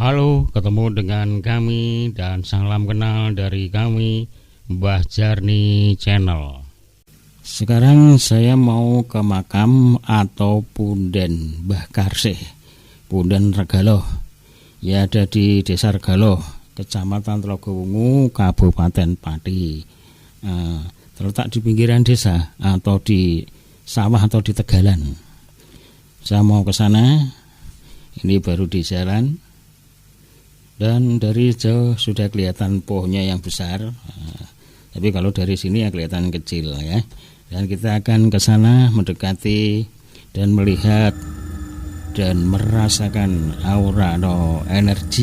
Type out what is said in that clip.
Halo, ketemu dengan kami dan salam kenal dari kami, Mbah Jarni Channel. Sekarang saya mau ke makam atau punden Mbah Karsih, Punden Regaloh. Ya, ada di Desa Regaloh, Kecamatan Telogowungu, Kabupaten Pati. Terletak di pinggiran desa atau di sawah atau di tegalan. Saya mau ke sana. Ini baru di jalan. Dan dari jauh sudah kelihatan pohonnya yang besar, tapi kalau dari sini ya kelihatan kecil ya. Dan kita akan ke sana mendekati dan melihat dan merasakan aura atau energi